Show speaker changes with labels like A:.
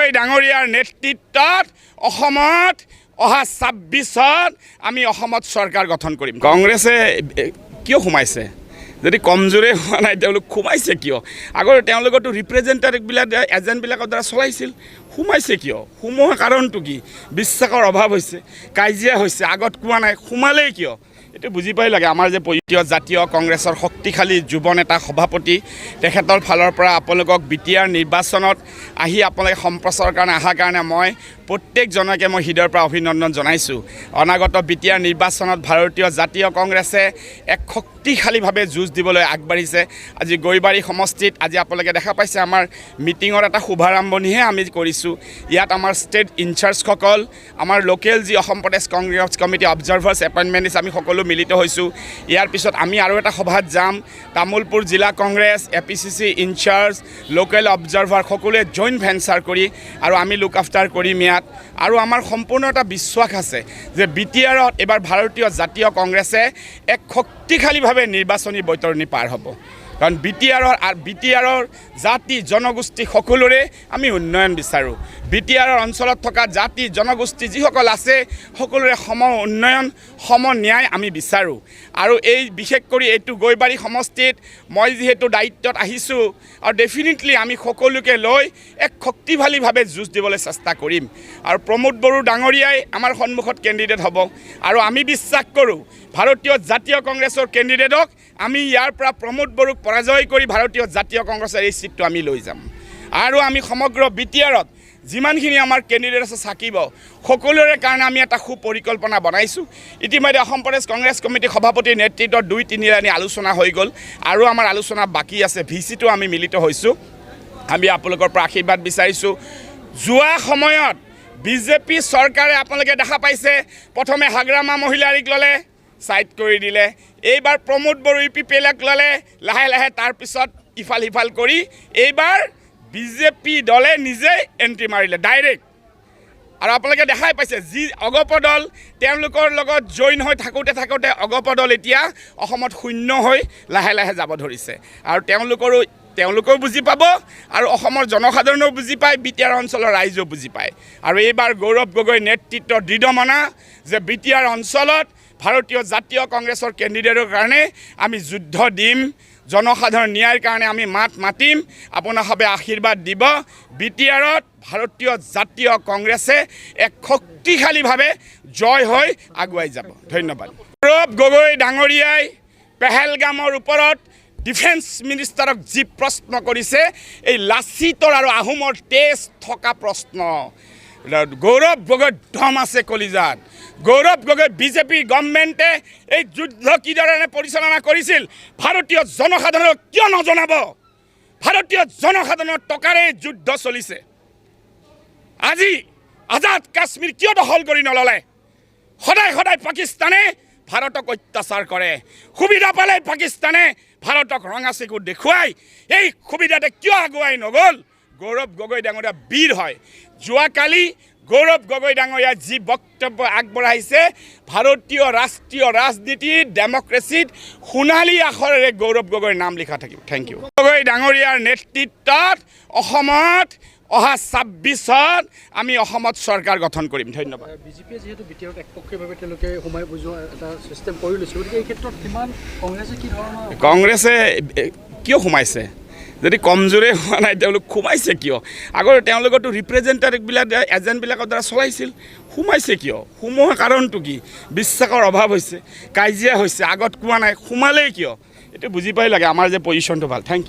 A: গগৈ ডাঙৰীয়াৰ নেতৃত্বত অসমত অহা ২৬ত আমি অসমত চৰকাৰ গঠন কৰিম। কংগ্ৰেছে কিয় সোমাইছে? যদি কমজোৰে হোৱা নাই তেওঁলোক সোমাইছে কিয়? আগৰ তেওঁলোকতো ৰিপ্ৰেজেণ্টেটিভবিলাক এজেণ্টবিলাকৰ দ্বাৰা চলাইছিল, সোমাইছে কিয়? সোমোৱা কাৰণটো কি? বিশ্বাসৰ অভাৱ হৈছে, কাজিয়া হৈছে, আগত কোৱা নাই, সোমালেই কিয়? এইটো বুজি পাই লাগে। আমাৰ যে জাতীয় কংগ্ৰেছৰ শক্তিশালী যুৱ নেতা সভাপতি তেখেতৰ ফালৰ পৰা আপোনালোকক বিটিআৰ নিৰ্বাচনত আহি আপোনালোকে সম্প্ৰচাৰৰ কাৰণে অহাৰ কাৰণে মই প্ৰত্যেকজনকে মই হৃদয়ৰ পৰা অভিনন্দন জনাইছোঁ। অনাগত বিটিআৰ নিৰ্বাচনত ভাৰতীয় জাতীয় কংগ্ৰেছে এক শক্তিশালীভাৱে যুঁজ দিবলৈ আগবাঢ়িছে। আজি গৈবাৰী সমষ্টিত আজি আপোনালোকে দেখা পাইছে আমাৰ মিটিঙৰ এটা শুভাৰম্ভণিহে আমি কৰিছোঁ। ইয়াত আমাৰ ষ্টেট ইনচাৰ্জসকল, আমাৰ লোকেল যি অসম প্ৰদেশ কংগ্ৰেছ কমিটি অবজাৰ্ভাৰ্ছ এপইণ্টমেণ্ট আমি সকলো মিলিত হৈছোঁ। ইয়াৰ পিছত আমি আৰু এটা সভাত যাম। তামোলপুৰ জিলা Congress, APCC incharge, local observer সকলোৱে জইণ্ট ভেঞ্চাৰ কৰি আৰু আমি লুক আফটাৰ কৰিম ইয়াত। আৰু আমাৰ সম্পূৰ্ণ এটা বিশ্বাস আছে যে বিটিআৰত এইবাৰ ভাৰতীয় জাতীয় কংগ্ৰেছে এক শক্তিশালীভাৱে নিৰ্বাচনী বৈতৰণি পাৰ হ'ব। কাৰণ বিটিআৰৰ জাতি জনগোষ্ঠী সকলোৰে আমি উন্নয়ন বিচাৰোঁ। বিটিআৰৰ অঞ্চলত থকা জাতি জনগোষ্ঠী যিসকল আছে সকলোৰে সম উন্নয়ন সম ন্যায় আমি বিচাৰোঁ। আৰু এই বিশেষ কৰি এইটো গৈবাৰী সমষ্টিত মই যিহেতু দায়িত্বত আহিছোঁ আৰু ডেফিনেটলি আমি সকলোকে লৈ এক শক্তিশালীভাৱে যুঁজ দিবলৈ চেষ্টা কৰিম। আৰু প্ৰমোদ বড়ো ডাঙৰীয়াই আমাৰ সন্মুখত কেণ্ডিডেট হ'ব আৰু আমি বিশ্বাস কৰোঁ ভাৰতীয় জাতীয় কংগ্ৰেছৰ কেণ্ডিডেটক আমি ইয়াৰ পৰা প্ৰমোদ বড়োক পৰাজয় কৰি ভাৰতীয় জাতীয় কংগ্ৰেছৰ এই চিটটো আমি লৈ যাম। আৰু আমি সমগ্ৰ বিটিআৰত যিমানখিনি আমাৰ কেণ্ডিডেট আছে থাকিব সকলোৰে কাৰণে আমি এটা সুপৰিকল্পনা বনাইছোঁ। ইতিমধ্যে অসম প্ৰদেশ কংগ্ৰেছ কমিটি সভাপতিৰ নেতৃত্বত ২-৩ লানি আলোচনা হৈ গ'ল আৰু আমাৰ আলোচনা বাকী আছে। VC-টো আমি মিলিত হৈছোঁ। আমি আপোনালোকৰ পৰা আশীৰ্বাদ বিচাৰিছোঁ। যোৱা সময়ত বিজেপি চৰকাৰে আপোনালোকে দেখা পাইছে প্ৰথমে হাগ্ৰামা মহিলাৰীক ল'লে, ছাইড কৰি দিলে। এইবাৰ প্ৰমোদ বড়ো UPPLক ল'লে, লাহে লাহে তাৰপিছত ইফাল সিফাল কৰি এইবাৰ বিজেপি দলে নিজে এণ্ট্ৰি মাৰিলে ডাইৰেক্ট। আৰু আপোনালোকে দেখাই পাইছে যি অগপ দল তেওঁলোকৰ লগত জইন হৈ থাকোঁতে অগপ দল এতিয়া অসমত শূন্য হৈ লাহে লাহে যাব ধৰিছে। আৰু তেওঁলোকেও বুজি পাব আৰু অসমৰ জনসাধাৰণেও বুজি পায়, বিটিআৰ অঞ্চলৰ ৰাইজেও বুজি পায়। আৰু এইবাৰ গৌৰৱ গগৈ নেতৃত্বৰ দৃঢ়মনা যে বিটিআৰ অঞ্চলত ভাৰতীয় জাতীয় কংগ্ৰেছৰ কেণ্ডিডেটৰ কাৰণে আমি যুদ্ধ দিম, জনসাধাৰণ ন্যায়ৰ কাৰণে আমি মাতিম। আপোনালোকে আশীৰ্বাদ দিব। বিটিআৰত ভাৰতীয় জাতীয় কংগ্ৰেছে এক শক্তিশালীভাৱে জয় হৈ আগুৱাই যাব। ধন্যবাদ। গৌৰৱ গগৈ ডাঙৰীয়াই পেহেলগামৰ ওপৰত ডিফেন্স মিনিষ্টাৰক যি প্ৰশ্ন কৰিছে, এই লাচিতৰ আৰু আহোমৰ তেজ থকা প্ৰশ্ন। গৌৰৱ গগৈ দম আছে কলিজাত। গৌৰৱ গগৈ বিজেপি গভৰ্ণমেণ্টে এই যুদ্ধ কিদৰে পৰিচালনা কৰিছিল ভাৰতীয় জনসাধাৰণক কিয় নজনাব? ভাৰতীয় জনসাধাৰণৰ টকাৰে যুদ্ধ চলিছে। আজি আজাদ কাশ্মীৰ কিয় দখল কৰি নললে? সদায় সদায় পাকিস্তানে ভাৰতক অত্যাচাৰ কৰে। সুবিধা পালে পাকিস্তানে ভাৰতক ৰঙা চেকুৰ দেখুৱাই এই সুবিধাতে কিয় আগুৱাই নগ'ল? গৌৰৱ গগৈ ডাঙৰীয়া বীৰ হয়। যোৱাকালি গৌৰৱ গগৈ ডাঙৰীয়া যি বক্তব্য আগবঢ়াইছে ভাৰতীয় ৰাষ্ট্ৰীয় ৰাজনীতিত ডেমক্ৰেচিত সোণালী আখৰেৰে গৌৰৱ গগৈৰ নাম লিখা থাকিব। Thank U. গগৈ ডাঙৰীয়াৰ নেতৃত্বত অসমত অহা ২৬ত আমি অসমত চৰকাৰ গঠন কৰিম। ধন্যবাদ।
B: বিজেপিয়ে যিহেতু বিটিআৰত একপক্ষীয়ভাৱে তেওঁলোকে সোমাই বুজোৱা এটা চিষ্টেম কৰি লৈছে, গতিকে এই ক্ষেত্ৰত কিমান কংগ্ৰেছে কি ধৰণৰ?
A: কংগ্ৰেছে কিয় সোমাইছে? যদি কমজোৰে হোৱা নাই তেওঁলোক সোমাইছে কিয়? আগৰ তেওঁলোকতো ৰিপ্ৰেজেণ্টেটিভবিলাক এজেণ্টবিলাকৰ দ্বাৰা চলাইছিল, সোমাইছে কিয়? সোমোৱা কাৰণটো কি? বিশ্বাসৰ অভাৱ হৈছে, কাজিয়া হৈছে, আগত কোৱা নাই, সোমালেই কিয়? এইটো বুজি পাই লাগে আমাৰ যে পজিশ্যনটো ভাল। Thank U.